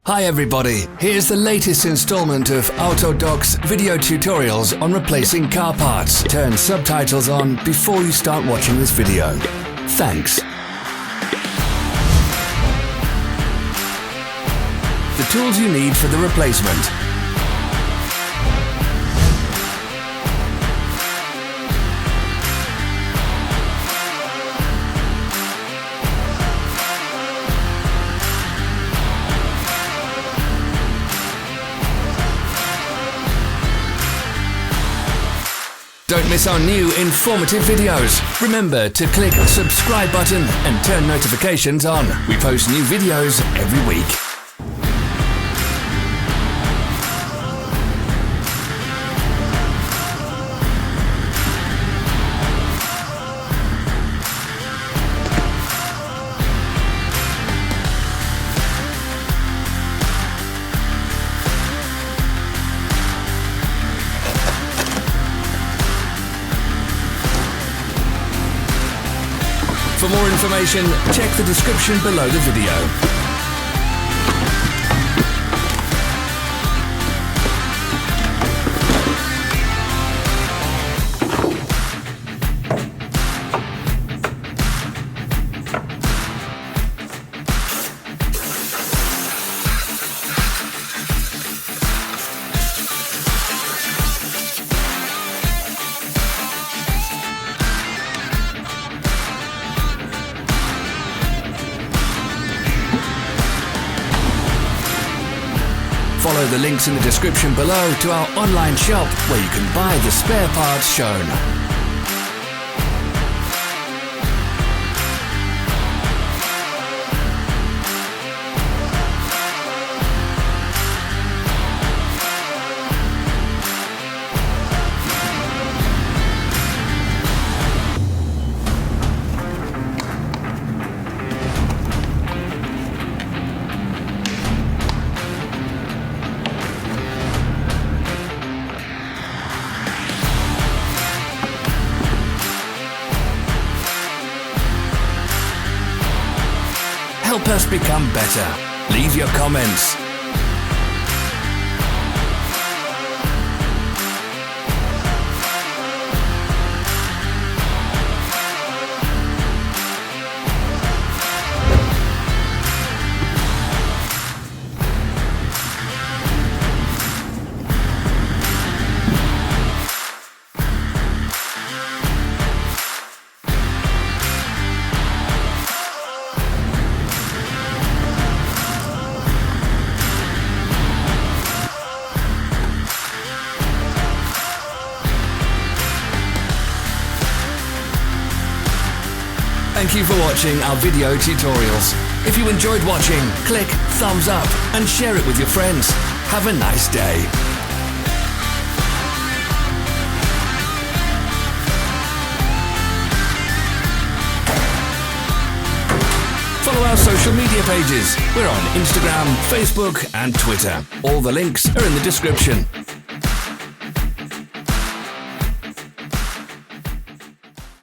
Hi everybody, here's the latest installment of Autodoc's video tutorials on replacing car parts. Turn subtitles on before you start watching this video. Thanks. The tools you need for the replacement. Don't miss our new informative videos. Remember to click the subscribe button and turn notifications on. We post new videos every week. For more information, check the description below the video. Follow the links in the description below to our online shop where you can buy the spare parts shown. Help us become better. Leave your comments. Thank you for watching our video tutorials. If you enjoyed watching, click thumbs up and share it with your friends. Have a nice day. Follow our social media pages. We're on Instagram, Facebook and Twitter. All the links are in the description.